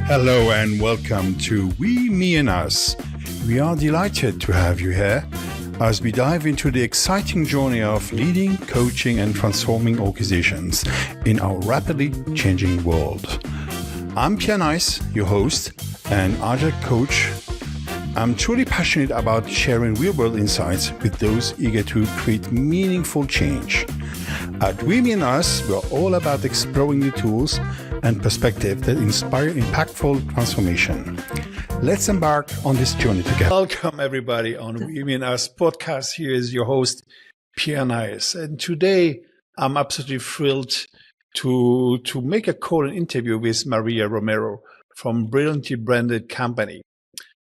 Hello and welcome to We, Me and Us. We are delighted to have you here as we dive into the exciting journey of leading, coaching and transforming organizations in our rapidly changing world. I'm Pierre Neis, your host and Agile coach. I'm truly passionate about sharing real-world insights with those eager to create meaningful change. At We, Me and Us, we're all about exploring new tools and perspectives that inspire impactful transformation. Let's embark on this journey together. Welcome, everybody, on We, Me and Us podcast. Here is your host, Pierre Neis. And today, I'm absolutely thrilled to make a call and interview with María Romero from Brilliantly Branded Company.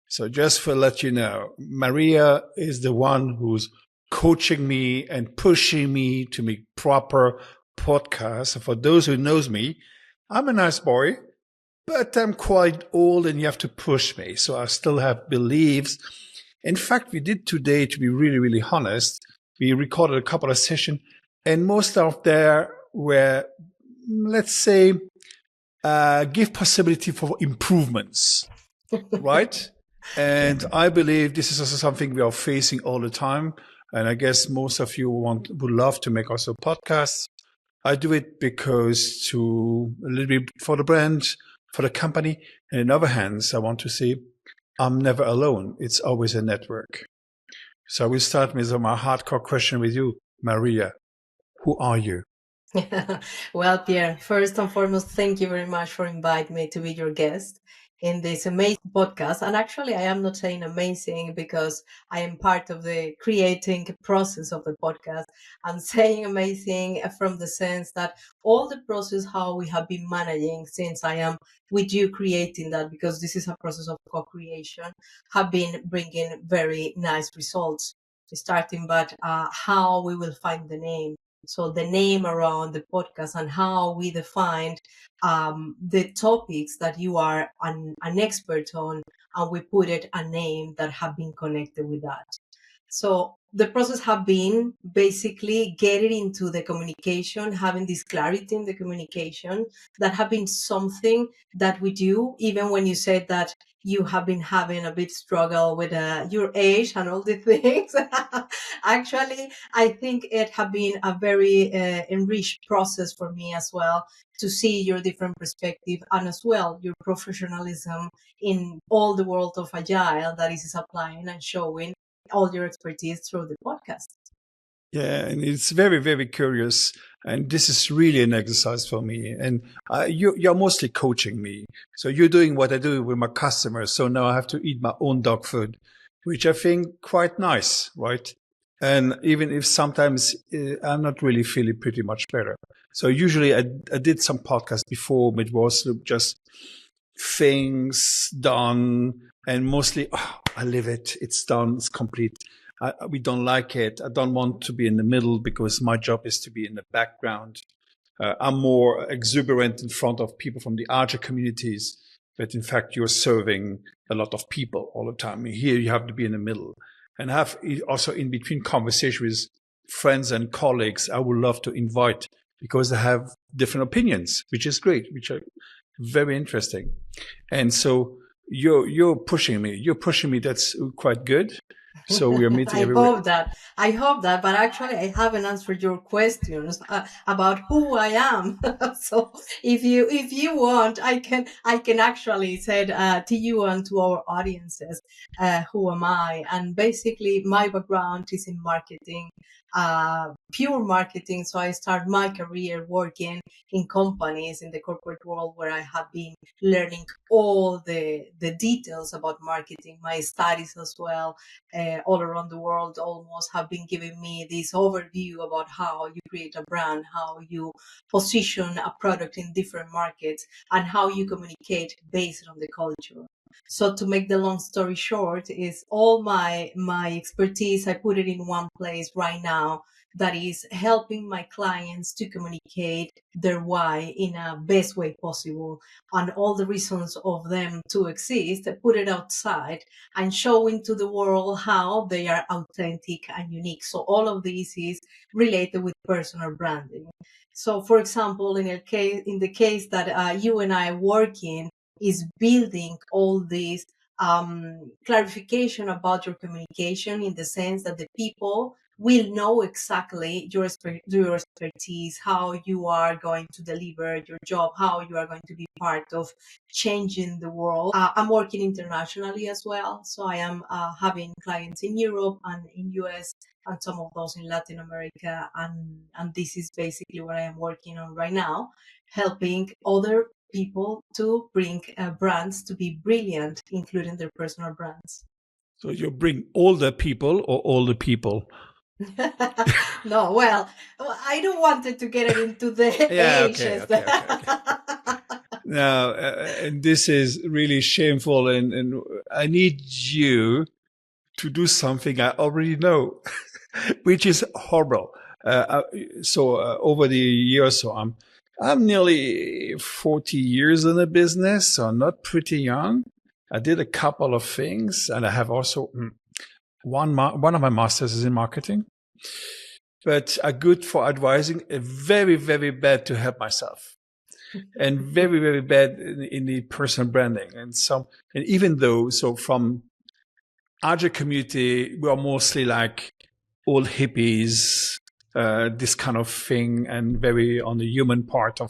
So just to let you know, Maria is the one who's coaching me and pushing me to make proper podcasts. For those who knows me, I'm a nice boy, but I'm quite old and you have to push me. So I still have beliefs. In fact, we did today, to be really, really honest, we recorded a couple of sessions and most of there were, let's say, give possibility for improvements, right? And I believe this is also something we are facing all the time. And I guess most of you would love to make also podcasts. I do it because a little bit for the brand, for the company. And in other hands, I want to say I'm never alone. It's always a network. So I will start with my hardcore question with you, Maria. Who are you? Well, Pierre, first and foremost, thank you very much for inviting me to be your guest in this amazing podcast. And actually, I am not saying amazing because I am part of the creating process of the podcast. I'm saying amazing from the sense that all the process, how we have been managing since I am with you creating that, because this is a process of co-creation, have been bringing very nice results. Starting, but how we will find the name. So the name around the podcast and how we defined the topics that you are an expert on, and we put it a name that have been connected with that. So the process have been basically getting into the communication, having this clarity in the communication. That have been something that we do, even when you said that you have been having a bit struggle with your age and all the things. Actually, I think it have been a very enriched process for me as well, to see your different perspective and as well your professionalism in all the world of Agile that is applying and showing all your expertise through the podcast. Yeah, and it's very, very curious. And this is really an exercise for me. And you're mostly coaching me. So you're doing what I do with my customers. So now I have to eat my own dog food, which I think quite nice, right? And even if sometimes I'm not really feeling pretty much better. So usually I did some podcasts before, but it was just things done and mostly, I live it. It's done. It's complete. We don't like it. I don't want to be in the middle because my job is to be in the background. I'm more exuberant in front of people from the Agile communities, but in fact, you're serving a lot of people all the time. Here, you have to be in the middle and have also in between conversations with friends and colleagues. I would love to invite because they have different opinions, which is great, which are very interesting. And so you're pushing me. You're pushing me. That's quite good. So we are meeting I hope that, but actually I haven't answered your questions about who I am. So if you want, I can actually say to you and to our audiences, who am I? And basically my background is in marketing, pure marketing. So I start my career working in companies in the corporate world where I have been learning all the details about marketing, my studies as well. All around the world almost have been giving me this overview about how you create a brand, how you position a product in different markets, and how you communicate based on the culture. So to make the long story short, is all my expertise, I put it in one place right now, that is helping my clients to communicate their why in a best way possible, and all the reasons of them to exist, put it outside and showing to the world how they are authentic and unique. So all of this is related with personal branding. So for example, in the case that you and I working is building all these clarification about your communication, in the sense that the people will know exactly your expertise, how you are going to deliver your job, how you are going to be part of changing the world. I'm working internationally as well, so I am having clients in Europe and in US, and some of those in Latin America, and this is basically what I am working on right now, helping other people to bring brands to be brilliant, including their personal brands. So you bring older people or older people? No, well, I don't want it to get it into the Yeah, ages. okay. Now, and this is really shameful, and I need you to do something I already know, which is horrible. So over the years, so I'm nearly 40 years in the business, so I'm not pretty young. I did a couple of things, and I have also one of my masters is in marketing, but I'm good for advising, very, very bad to help myself, and very, very bad in the personal branding. And even though, so from Agile community, we are mostly like old hippies, this kind of thing, and very on the human part of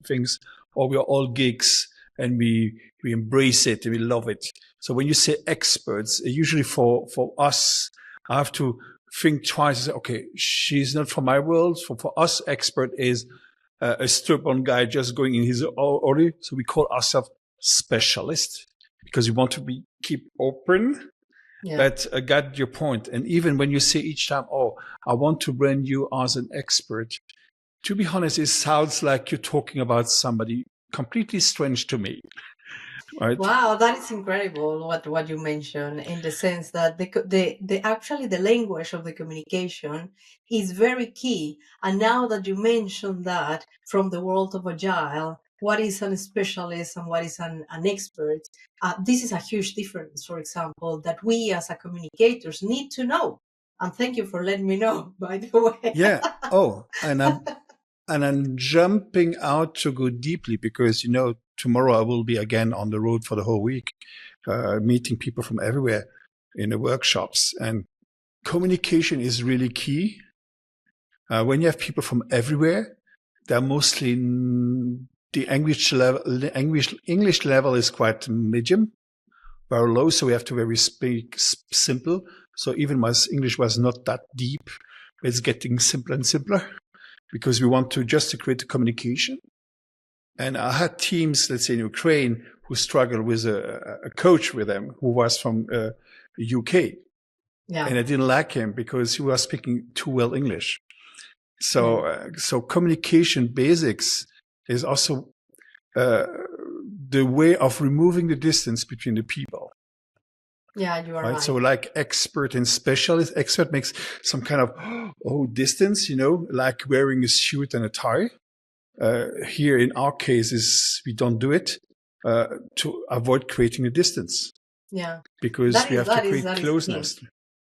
things, or we are all geeks and we embrace it and we love it. So when you say experts, usually for us, I have to think twice and say, okay, she's not from my world. So for us, expert is a stubborn guy just going in his order. So we call ourselves specialists because we want to keep open. Yeah. But I got your point. And even when you say each time, oh, I want to brand you as an expert, to be honest, it sounds like you're talking about somebody completely strange to me. Right? Wow, that is incredible what you mentioned, in the sense that the actually the language of the communication is very key. And now that you mentioned that from the world of Agile, what is a specialist and what is an expert, this is a huge difference, for example, that we as a communicators need to know. And thank you for letting me know, by the way. Yeah. Oh, and I'm jumping out to go deeply because, tomorrow I will be again on the road for the whole week, meeting people from everywhere in the workshops. And communication is really key. When you have people from everywhere, they're mostly the English level. The English level is quite medium, very low. So we have to speak simple. So even my English was not that deep. It's getting simpler and simpler because we want to create the communication. And I had teams, let's say in Ukraine, who struggled with a coach with them who was from the UK. Yeah. And I didn't like him because he was speaking too well English. So communication basics is also the way of removing the distance between the people. Yeah, you are right. So like expert and specialist, expert makes some kind of, distance, like wearing a suit and a tie. Here in our cases, we don't do it to avoid creating a distance. Yeah. Because we have to create closeness.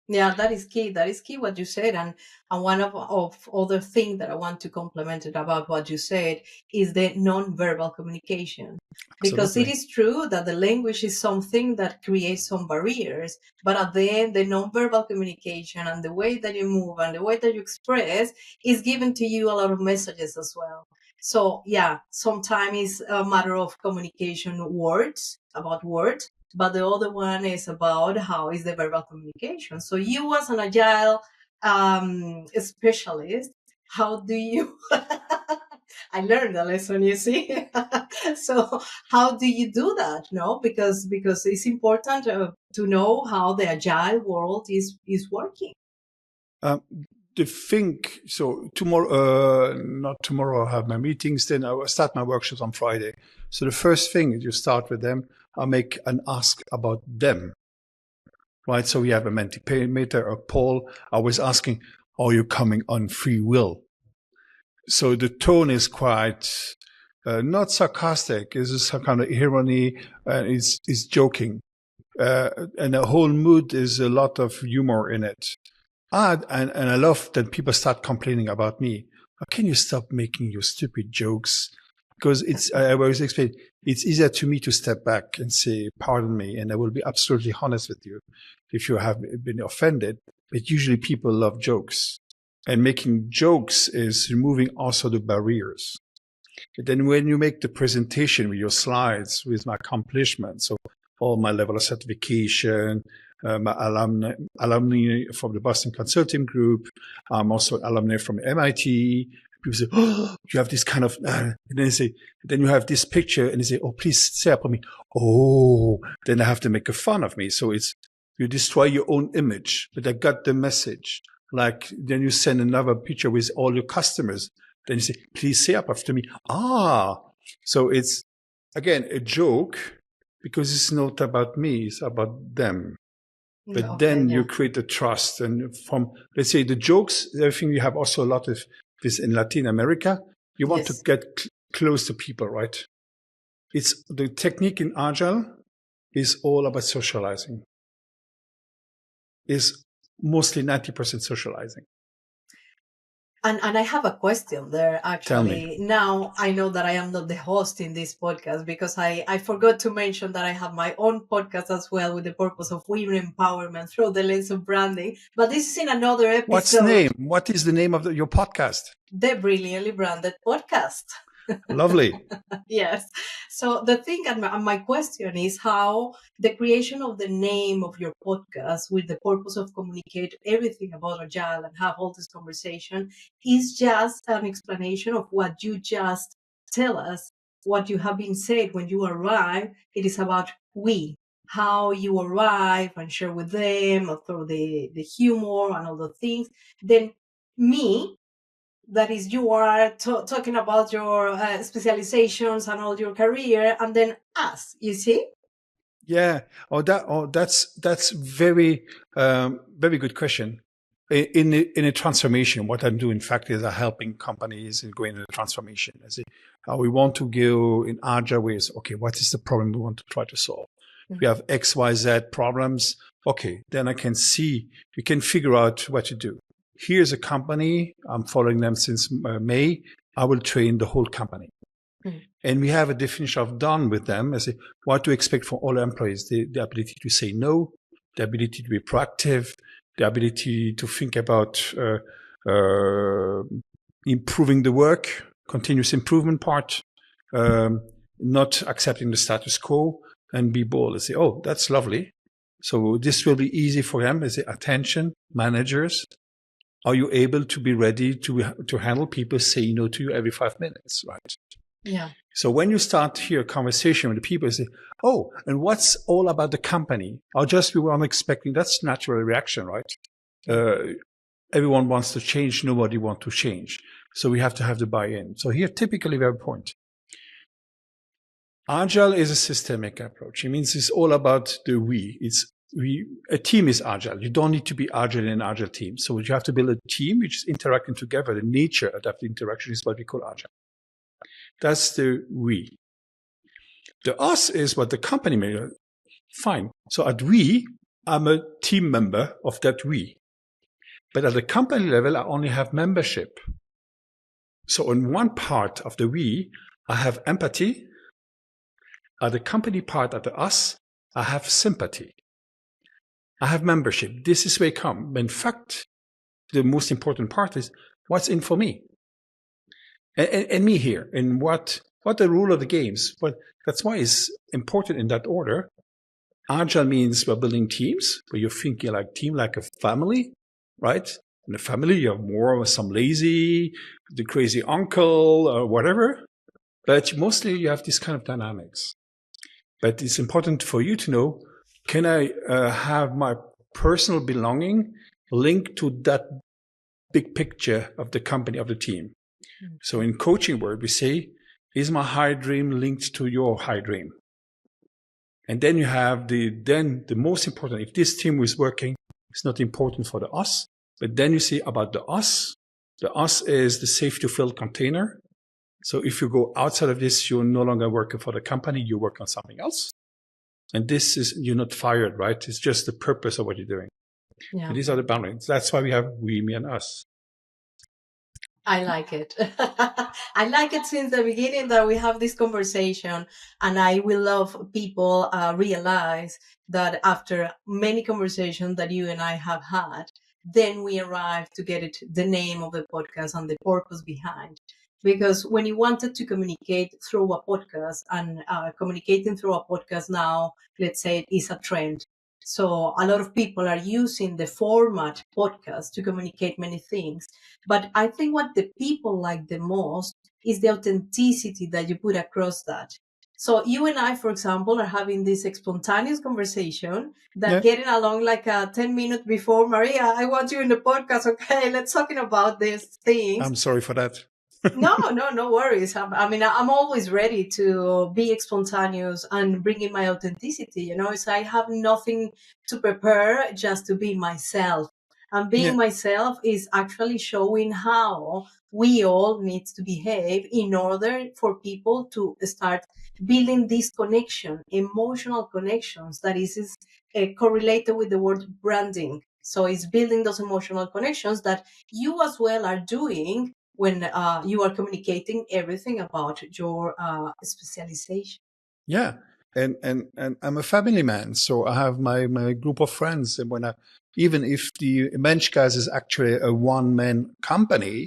Yeah, that is key. That is key what you said. And one of other things that I want to compliment about what you said is the non-verbal communication. Because Absolutely. It is true that the language is something that creates some barriers, but at the end, the non-verbal communication and the way that you move and the way that you express is giving to you a lot of messages as well. So yeah, sometimes it's a matter of communication about words, but the other one is about how is the verbal communication. So you as an Agile specialist, how do you, I learned a lesson, you see. So how do you do that? No, because it's important to know how the Agile world is working. So tomorrow, not tomorrow, I have my meetings. Then I will start my workshops on Friday. So the first thing is you start with them. I make an ask about them, right? So we have a Mentimeter or poll. I was asking, are you coming on free will? So the tone is quite not sarcastic. It's some kind of irony and it's joking. And the whole mood is a lot of humor in it. And I love that people start complaining about me. How can you stop making your stupid jokes? because I always explain, it's easier to me to step back and say, pardon me, and I will be absolutely honest with you if you have been offended. But usually people love jokes, and making jokes is removing also the barriers. But then when you make the presentation with your slides, with my accomplishments, so all my level of certification, my alumni from the Boston Consulting Group, I'm also alumni from MIT. People say, oh, you have this kind of, and then they say, then you have this picture, and they say, oh, please say up on me. Oh, then I have to make a fun of me. So it's, you destroy your own image, but I got the message. Like, then you send another picture with all your customers. Then you say, please say up after me. So it's, again, a joke because it's not about me, it's about them. But Okay, then yeah. you create the trust. And from, let's say, the jokes, everything, you have also a lot of this in Latin America. You want to Yes. get close to people, right? It's the technique in Agile is all about socializing. Is mostly 90% socializing. And I have a question there, Tell me. actually. Now, I know that I am not the host in this podcast because I forgot to mention that I have my own podcast as well with the purpose of women empowerment through the lens of branding. But this is in another episode. What's the name? What is the name of your podcast? The Brilliantly Branded Podcast. Lovely. Yes. So the thing and my question is how the creation of the name of your podcast with the purpose of communicate everything about Agile and have all this conversation is just an explanation of what you just tell us, what you have been said when you arrive. It is about we, how you arrive and share with them through the humor and all the things. Then me, that is you are talking about your specializations and all your career, and then us, you see. Yeah. That's very very good question. In a transformation, what I'm doing, in fact, is I'm helping companies in going in a transformation. I say, we want to go in agile ways. Okay, what is the problem we want to try to solve? We have X, Y, Z problems. Okay, then I can see, we can figure out what to do. Here's a company. I'm following them since May. I will train the whole company. And we have a definition of done with them. I say, what to expect from all employees? The ability to say no, the ability to be proactive, the ability to think about improving the work, continuous improvement part, not accepting the status quo, and be bold and say, oh, that's lovely. So this will be easy for them. I say, attention, managers, are you able to be ready to handle people saying no to you every 5 minutes, right? Yeah. So when you start here a conversation with the people, say, oh, and what's all about the company? I'll just be unexpecting. That's natural reaction, right? Everyone wants to change. Nobody wants to change. So we have to have the buy-in. So here, typically, we have a point. Agile is a systemic approach. It means it's all about the we. A team is agile. You don't need to be agile in an agile team. So you have to build a team which is interacting together. The nature of that interaction is what we call agile. That's the we. The us is what the company made. Fine. So at we, I'm a team member of that we. But at the company level, I only have membership. So on one part of the we, I have empathy. At the company part, at the us, I have sympathy. I have membership. This is where I come. In fact, the most important part is what's in for me. And me here, and what the rule of the games. But that's why it's important in that order. Agile means we're building teams where you're thinking like team, like a family, right? In a family, you have more of some lazy, the crazy uncle, or whatever. But mostly you have this kind of dynamics. But it's important for you to know, can I have my personal belonging linked to that big picture of the company, of the team? So in coaching world, we say, is my high dream linked to your high dream? And then you have the most important, if this team is working, it's not important for the us, but then you see about the us. The us is the safe to fill container. So if you go outside of this, you're no longer working for the company, you work on something else. And this is, you're not fired, right? It's just the purpose of what you're doing. Yeah. And these are the boundaries. That's why we have we, me, and us. I like it. I like it since the beginning that we have this conversation, and I will love people realize that after many conversations that you and I have had, then we arrive to get it the name of the podcast and the purpose behind. Because when you wanted to communicate through a podcast, and communicating through a podcast now, let's say, is a trend. So a lot of people are using the format podcast to communicate many things, but I think what the people like the most is the authenticity that you put across that. So you and I, for example, are having this spontaneous conversation that Yeah, getting along like 10 minutes before, Maria, I want you in the podcast. Okay, let's talking about these things. I'm sorry for that. No, no, no worries. I mean, I'm always ready to be spontaneous and bring in my authenticity. So I have nothing to prepare, just to be myself. And being Yeah, myself is actually showing how we all need to behave in order for people to start building this connection, emotional connections that is correlated with the word branding. So it's building those emotional connections that you as well are doing when you are communicating everything about your specialization. yeah. And I'm a family man, so I have my group of friends. And even if the Menschkas is actually a one-man company,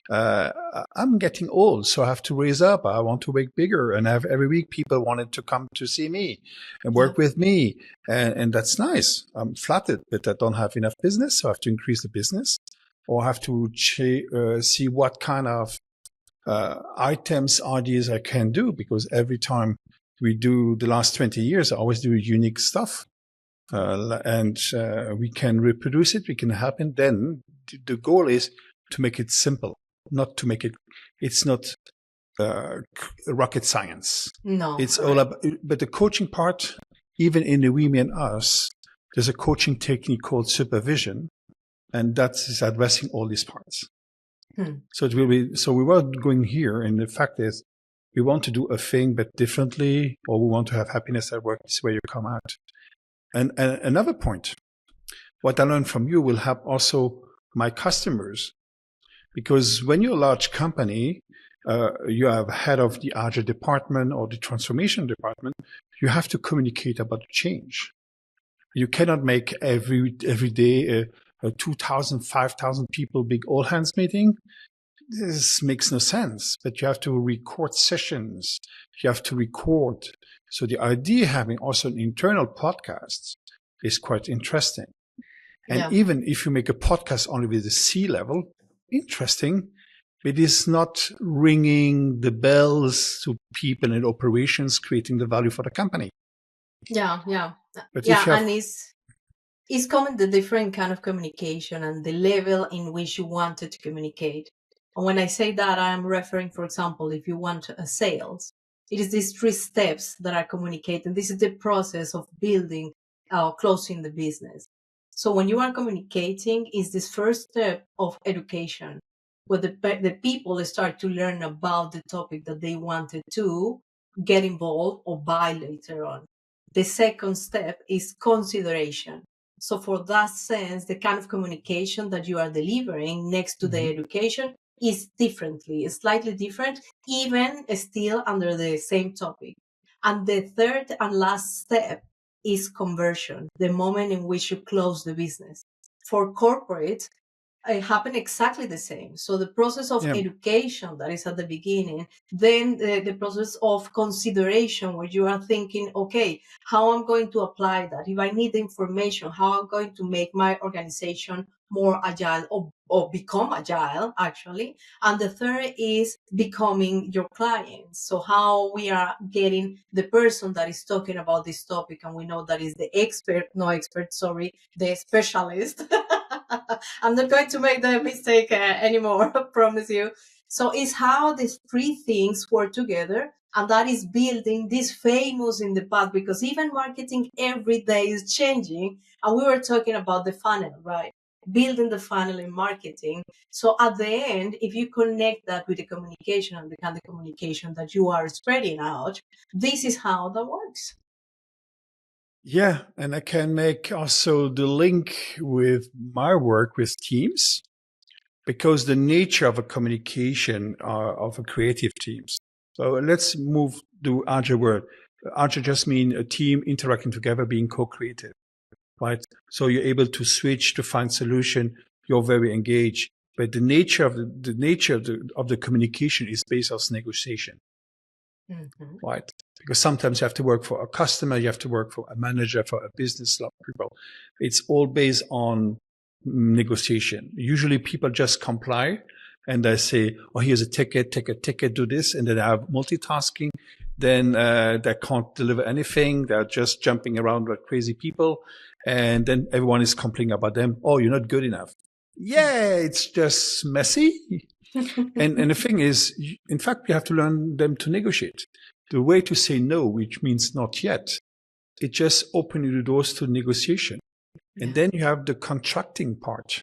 uh, I'm getting old, so I have to raise up. I want to make bigger, and have every week people wanted to come to see me and Yeah, work with me, and that's nice. I'm flattered, but I don't have enough business, so I have to increase the business, or I have to see what kind of items, ideas I can do, because every time we do the last 20 years, I always do unique stuff. And we can reproduce it, we can help it. Then the goal is to make it simple, not to make it, it's not rocket science. no, It's all correct. about, but the coaching part, even in the We, Me and Us, there's a coaching technique called supervision, and that is addressing all these parts. Hmm. So it will be, so we were going here, and the fact is, we want to do a thing but differently, or we want to have happiness at work. This is where you come out. And another point, what I learned from you will help also my customers, because when you're a large company, you have head of the Agile department or the transformation department, you have to communicate about the change. You cannot make every day a 2,000, 5,000 people big all hands meeting. This makes no sense, but you have to record sessions. You have to record. So the idea having also an internal podcast is quite interesting. And Yeah. even if you make a podcast only with the C level, interesting, it is not ringing the bells to people in operations, creating the value for the company. Yeah, yeah, But if yeah. you have, And it's common the different kind of communication and the level in which you wanted to communicate. And when I say that, I'm referring, for example, if you want a sales, it is these three steps that are communicated. This is the process of building closing the business. So when you are communicating, is this first step of education, where the people start to learn about the topic that they wanted to get involved or buy later on. The second step is consideration. So for that sense, the kind of communication that you are delivering next to the education is differently, slightly different, even still under the same topic. And the third and last step is conversion, the moment in which you close the business. For corporate, it happened exactly the same. So the process of yeah, education that is at the beginning, then the process of consideration where you are thinking, okay, how I'm going to apply that? If I need the information, how I'm going to make my organization more agile or become agile, actually. And the third is becoming your clients. So how we are getting the person that is talking about this topic, and we know that is the expert, no expert, sorry, the specialist. I'm not going to make the mistake anymore, I promise you. So it's how these three things work together, and that is building this famous in the past, because even marketing every day is changing. And we were talking about the funnel, right? Building the funnel in marketing. So at the end, if you connect that with the communication and the kind of communication that you are spreading out, this is how that works. yeah, and I can make also the link with my work with teams. because the nature of a communication of a creative teams. So let's move to Agile word. Agile just means a team interacting together, being co-creative, right? So you're able to switch to find solution. You're very engaged, but the nature of the communication is based on negotiation, right? Because sometimes you have to work for a customer, you have to work for a manager, for a business people. It's all based on negotiation. Usually people just comply and they say, oh, here's a ticket, take a ticket, do this. And then they have multitasking. Then they can't deliver anything. They're just jumping around like crazy people. And then everyone is complaining about them. Oh, you're not good enough. Yeah, it's just messy. and the thing is, in fact, you have to learn them to negotiate. The way to say no, which means not yet, it just opens the doors to negotiation. And then you have the contracting part.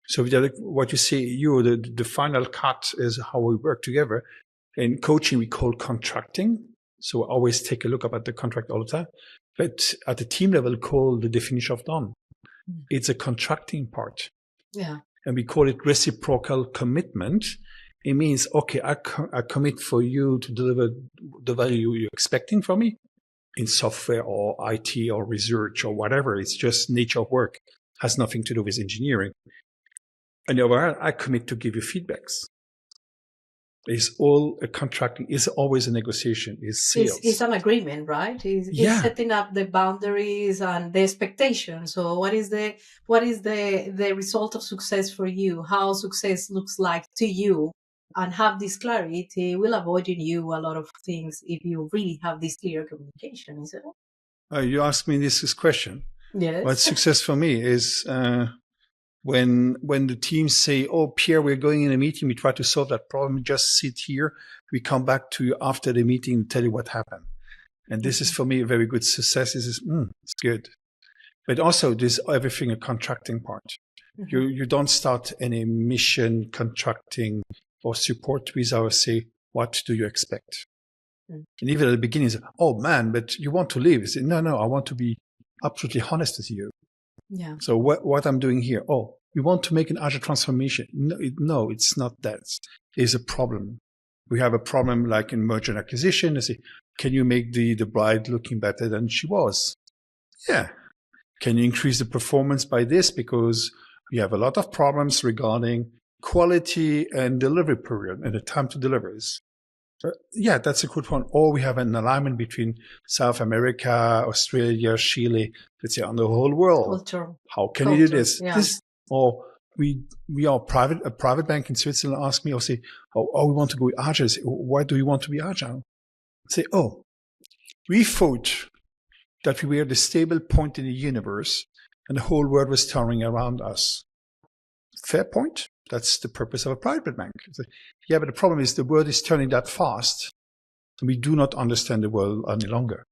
So what you say, the final cut is how we work together. In coaching, we call contracting. So I always take a look at the contract all the time. But at the team level, call the definition of done. It's a contracting part. Yeah. And we call it reciprocal commitment. It means, okay, I commit for you to deliver the value you're expecting from me in software or IT or research or whatever. It's just nature of work. Has nothing to do with engineering. On the other hand, I commit to give you feedbacks. It's all a contracting. It's always a negotiation. It's sales. It's an agreement, right? It's setting up the boundaries and the expectations. So what is the result of success for you? How success looks like to you? And have this clarity will avoid you a lot of things if you really have this clear communication, isn't it? You asked me this question. Yes. What success for me is when the teams say, oh, Pierre, we're going in a meeting, we try to solve that problem, just sit here. We come back to you after the meeting and tell you what happened. And this is for me a very good success. This is, it's good. But also there's everything a contracting part. You don't start any mission contracting or support without say, what do you expect? And even at the beginning, say, oh man, but you want to leave. Say, no, I want to be absolutely honest with you. Yeah. So what I'm doing here, oh, we want to make an Agile transformation. No, it's not that. It's a problem. We have a problem like in merger and acquisition. I say, can you make the bride looking better than she was? Yeah. Can you increase the performance by this? Because we have a lot of problems regarding quality and delivery period and the time to deliver is. Yeah, that's a good one. Or we have an alignment between South America, Australia, Chile, let's say on the whole world. Culture. How can you do this? Yeah. Or we are a private bank in Switzerland ask me, or say, oh, we want to go Agile. Say, why do you want to be Agile? Say, oh, we thought that we were the stable point in the universe and the whole world was turning around us. Fair point. That's the purpose of a private bank. Yeah, but the problem is the world is turning that fast and we do not understand the world any longer.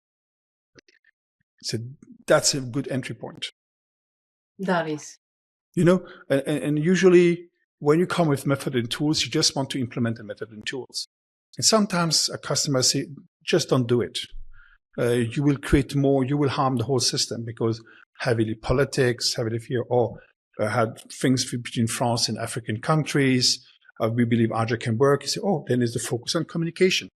So that's a good entry point. That is. You know, and usually when you come with method and tools, you just want to implement the method and tools. And sometimes a customer say, just don't do it. You will create more, you will harm the whole system because heavily politics, heavily fear, or had things between France and African countries. We believe Agile can work. You say, oh, then there's the focus on communication.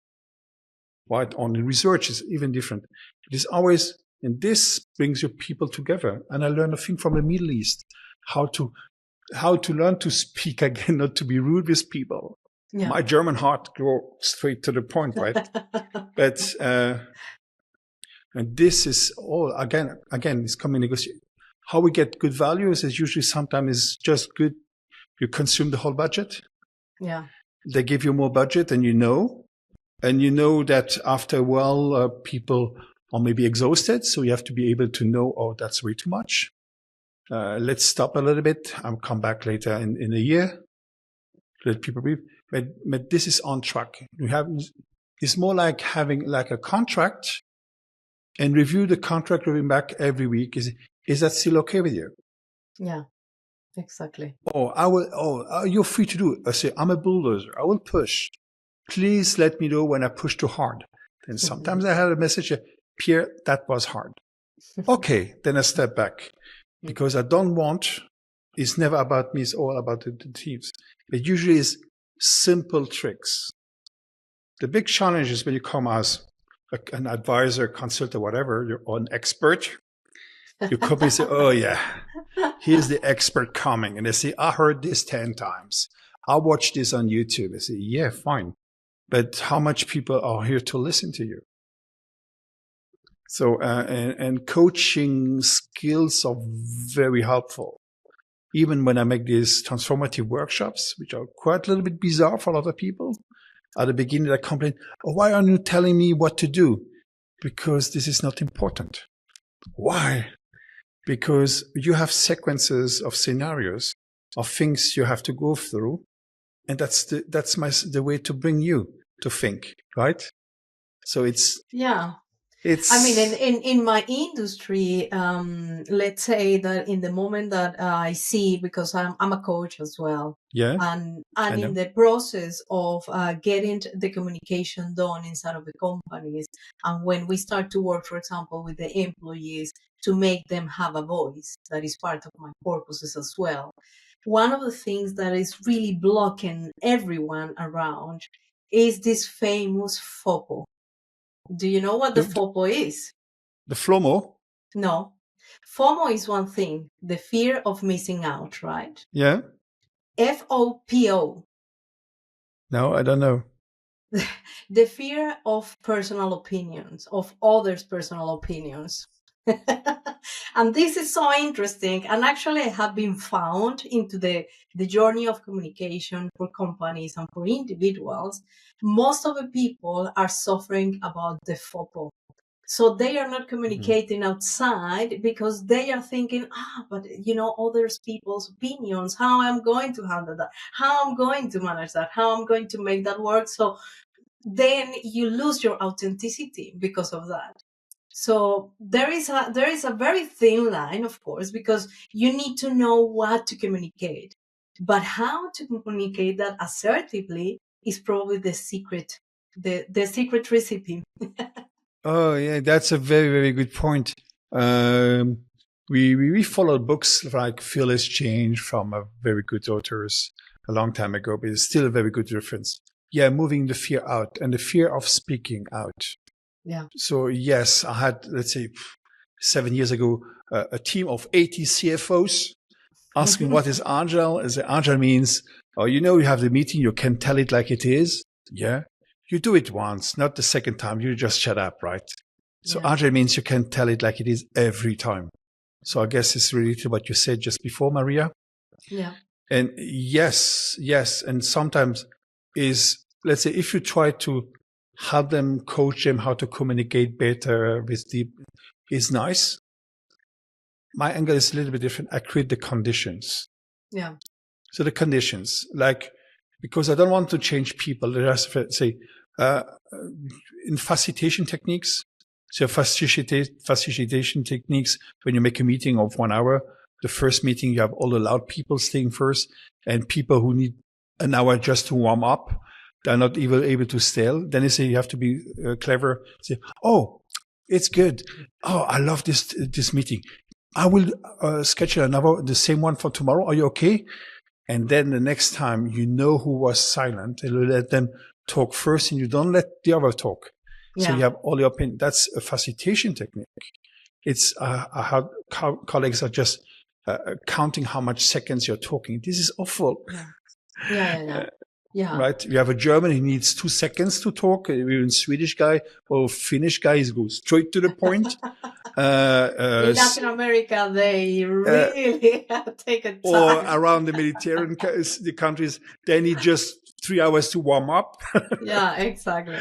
Right? On the research is even different. It is always, and this brings your people together. And I learned a thing from the Middle East, how to learn to speak again, not to be rude with people. Yeah. My German heart goes straight to the point, right? But, and this is all, again, it's communication. How we get good values is usually sometimes is just good. You consume the whole budget. Yeah. They give you more budget and you know that after a while, people are maybe exhausted. So you have to be able to know, oh, that's way too much. Let's stop a little bit. I'll come back later in a year. Let people breathe. But this is on track. It's more like having like a contract and review the contract going back every week. Is that still okay with you? Yeah, exactly. You're free to do it. I say, I'm a bulldozer. I will push. Please let me know when I push too hard. Then sometimes I had a message, Pierre, that was hard. Okay, then I step back because I don't want It's never about me. It's all about the teams. It usually is simple tricks. The big challenge is when you come as an advisor, consultant, whatever, you're an expert. You come and say, oh yeah, here's the expert coming. And they say, I heard this 10 times. I watched this on YouTube. I say, yeah, fine. But how much people are here to listen to you? So, and coaching skills are very helpful. Even when I make these transformative workshops, which are quite a little bit bizarre for a lot of people, at the beginning I complain, oh, why aren't you telling me what to do? Because this is not important. Why? Because you have sequences of scenarios, of things you have to go through. And that's the way to bring you to think, right? So I mean, in my industry, let's say that in the moment that I see, because I'm a coach as well, yeah, and in the process of getting the communication done inside of the companies, and when we start to work, for example, with the employees to make them have a voice, that is part of my purposes as well. One of the things that is really blocking everyone around is this famous FOPO. Do you know what the FOPO is? The FLOMO? No. FOMO is one thing, the fear of missing out, right? Yeah. FOPO. No, I don't know. The fear of personal opinions, of others' personal opinions. And this is so interesting. And actually, I have been found into the journey of communication for companies and for individuals. Most of the people are suffering about the FOPO. So they are not communicating outside because they are thinking, but others people's opinions, how I'm going to handle that, how I'm going to manage that, how I'm going to make that work. So then you lose your authenticity because of that. So there is a very thin line, of course, because you need to know what to communicate. But how to communicate that assertively is probably the secret, the secret recipe. Oh, yeah, that's a very, very good point. We followed books like Fearless Change from a very good authors a long time ago, but it's still a very good reference. Yeah, moving the fear out and the fear of speaking out. Yeah. So yes, I had, let's say, 7 years ago, a team of 80 CFOs asking what is Agile. As Agile means, you have the meeting, you can tell it like it is. Yeah. You do it once, not the second time. You just shut up, right? So Agile means you can tell it like it is every time. So I guess it's related to what you said just before, Maria. Yeah. And yes. And sometimes let's say, if you try to help them, coach them how to communicate better is nice. My angle is a little bit different. I create the conditions. Yeah. So the conditions, because I don't want to change people. Say, in facilitation techniques, so facilitation techniques, when you make a meeting of 1 hour, the first meeting, you have all the loud people staying first, and people who need an hour just to warm up, they're not even able to stay. Then they say you have to be clever. Say, oh, it's good. Oh, I love this meeting. I will schedule the same one for tomorrow. Are you okay? And then the next time, who was silent, and you let them talk first, and you don't let the other talk. Yeah. So you have all your opinion. That's a facilitation technique. It's how colleagues are just counting how much seconds you're talking. This is awful. Yeah. Right. You have a German, he needs 2 seconds to talk. Even Swedish guy or Finnish guy, he goes straight to the point. In Latin America, they really take a time. Or around the Mediterranean the countries, they need just 3 hours to warm up. Yeah, exactly.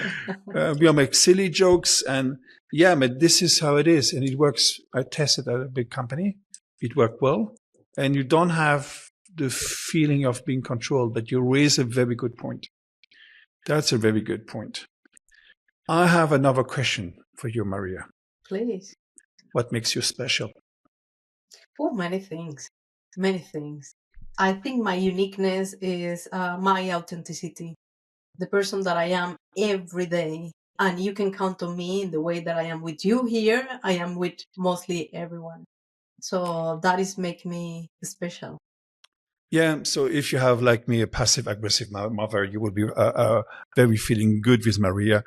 We make silly jokes, and but this is how it is, and it works. I tested at a big company; it worked well, and you don't have the feeling of being controlled. But you raise a very good point. That's a very good point. I have another question for you, Maria. Please. What makes you special? Oh, many things. Many things. I think my uniqueness is my authenticity, the person that I am every day. And you can count on me in the way that I am with you here. I am with mostly everyone. So that is make me special. Yeah. So if you have, like me, a passive aggressive mother, you will be very feeling good with Maria.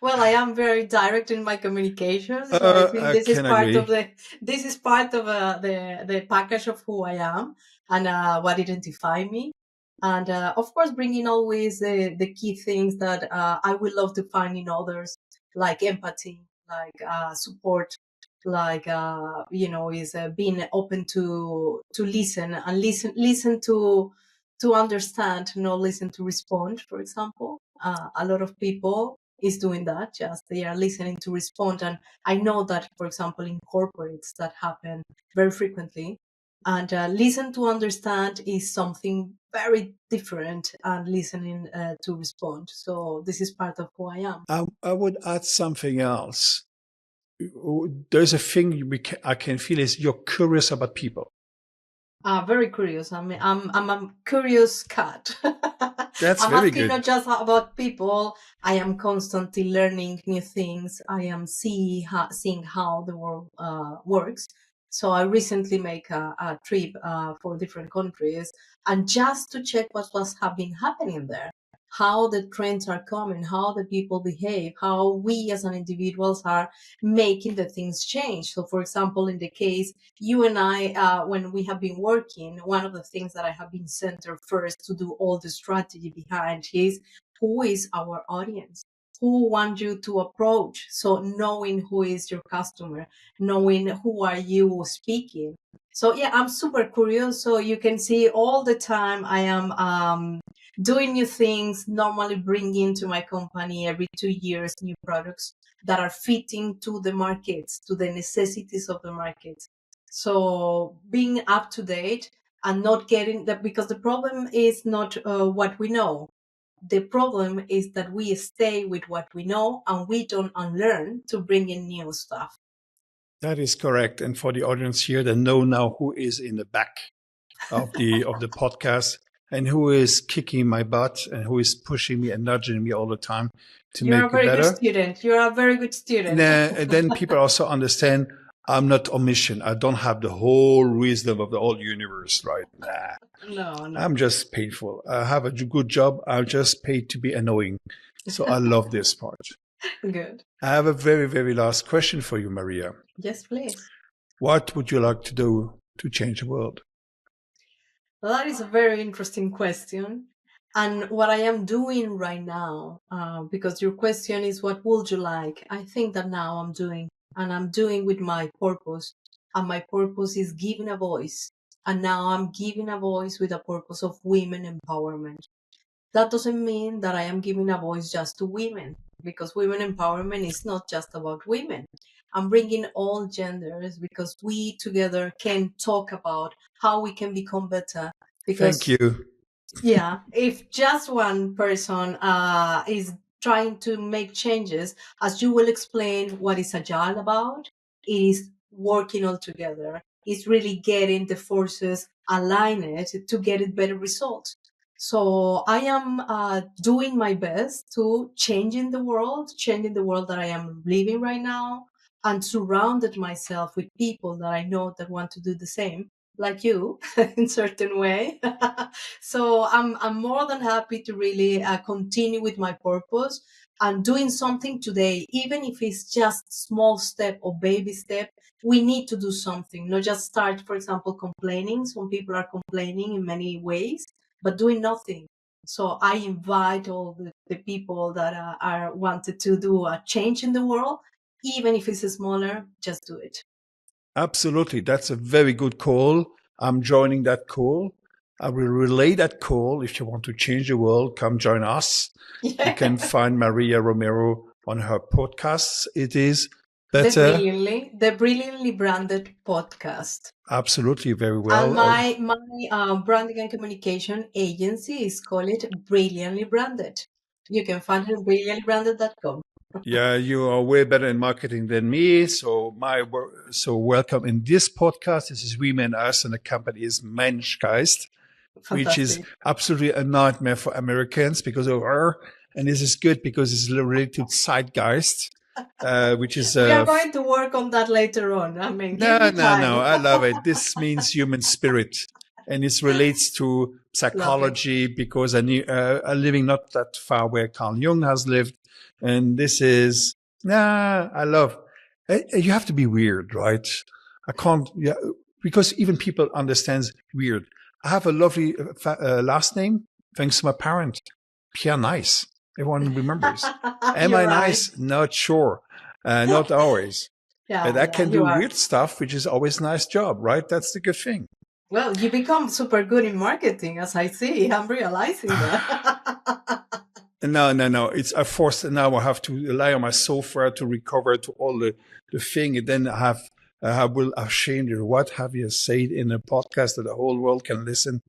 Well, I am very direct in my communication, so I think I can agree. this is part of the package of who I am and what identify me. And of course, bringing always the key things that I would love to find in others, like empathy, like support, like is being open to listen and listen to understand, not listen to respond. For example, a lot of people is doing that, just they are listening to respond. And I know that, for example, in corporates that happen very frequently. And listen to understand is something very different and listening to respond. So this is part of who I am. I would add something else. There's a thing I can feel is you're curious about people. Very curious. I'm a curious cat. That's I'm very asking good. not just about people. I am constantly learning new things. I am seeing how the world works. So I recently make a trip for different countries, and just to check what was been happening there, how the trends are coming, how the people behave, how we as an individuals are making the things change. So, for example, in the case you and I, when we have been working, one of the things that I have been centered first to do all the strategy behind is who is our audience? Who want you to approach? So knowing who is your customer, knowing who are you speaking. So yeah, I'm super curious. So you can see all the time I am doing new things, normally bringing to my company every 2 years new products that are fitting to the markets, to the necessities of the markets. So being up to date and not getting that, because the problem is not what we know. The problem is that we stay with what we know and we don't unlearn to bring in new stuff. That is correct. And for the audience here, they know now who is in the back of the podcast and who is kicking my butt and who is pushing me and nudging me all the time to You're a make it very good better. student. You're a very good And student. then people also understand I'm not omniscient. I don't have the whole wisdom of the whole universe, right? Nah, No, no. I'm just painful. I have a good job. I'm just paid to be annoying. So I love this part. Good. I have a very, very last question for you, Maria. Yes, please. What would you like to do to change the world? Well, that is a very interesting question. And what I am doing right now, because your question is, what would you like? I think that now I'm doing with my purpose. And my purpose is giving a voice. And now I'm giving a voice with a purpose of women empowerment. That doesn't mean that I am giving a voice just to women, because women empowerment is not just about women. I'm bringing all genders because we together can talk about how we can become better. Thank Because you. yeah, if just one person is trying to make changes, as you will explain what is Agile about, it is working all together. It's really getting the forces aligned to get it better results. So I am doing my best to changing the world that I am living right now, and surrounded myself with people that I know that want to do the same, like you, in certain way. So I'm more than happy to really continue with my purpose and doing something today, even if it's just small step or baby step. We need to do something, not just start, for example, complaining. Some people are complaining in many ways, but doing nothing. So I invite all the people that are wanted to do a change in the world, even if it's smaller, just do it. Absolutely. That's a very good call. I'm joining that call. I will relay that call. If you want to change the world, come join us. You can Yeah. find Maria Romero on her podcasts. It is The better. brilliantly branded podcast. Absolutely. Very And well. my branding and communication agency is called Brilliantly Branded. You can find it at brilliantlybranded.com. Yeah, you are way better in marketing than me. So welcome in this podcast. This is Women Us, and the company is Menschgeist, which is Fantastic. absolutely a nightmare for Americans because of her. And this is good because it's related to zeitgeist. which is We are going to work on that later on. I mean, no. time. I love it. This means human spirit, and it relates to psychology because I'm living not that far where Carl Jung has lived, and this is I love. You have to be weird, right? I can't, because even people understands weird. I have a lovely last name thanks to my parent, Pierre Neis. Everyone remembers. Am I nice? Not sure. Not always. But I can do weird stuff, which is always a nice job, right? That's the good thing. Well, you become super good in marketing, as I see. I'm realizing that. No. It's a force. Now I have to rely on my software to recover to all the thing. And then I will shame you. What have you said in a podcast that the whole world can listen?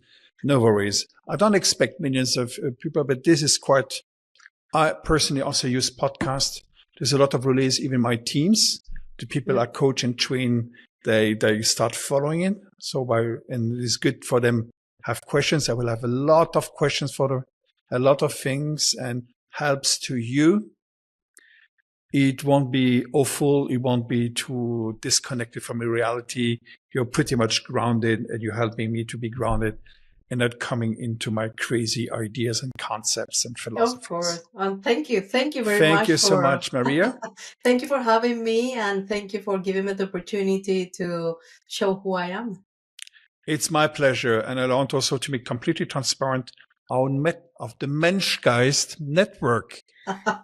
No worries. I don't expect millions of people, but this is quite. I personally also use podcasts. There's a lot of relays, even my teams, the people I coach and train, they start following in. And it's good for them have questions. I will have a lot of questions for them, a lot of things, and helps to you. It won't be awful. It won't be too disconnected from the reality. You're pretty much grounded, and you're helping me to be grounded and not coming into my crazy ideas and concepts and philosophies. Of course. And thank you. Thank you very much. Thank you so much, Maria. Thank you for having me, and thank you for giving me the opportunity to show who I am. It's my pleasure. And I want also to make completely transparent our of the Menschgeist network.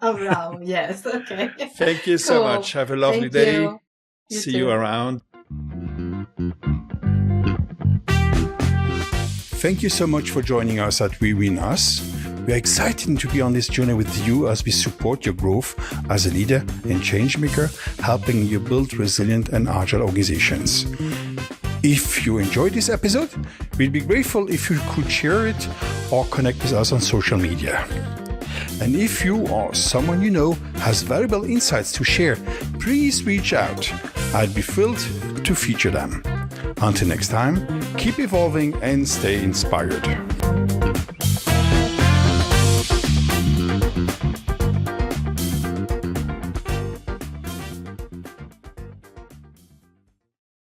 Wow, yes. Okay. Thank you so much. Have a lovely day. See you around. Thank you so much for joining us at We Win Us. We are excited to be on this journey with you as we support your growth as a leader and change maker, helping you build resilient and agile organizations. If you enjoyed this episode, we'd be grateful if you could share it or connect with us on social media. And if you or someone you know has valuable insights to share, please reach out. I'd be thrilled to feature them. Until next time, keep evolving and stay inspired.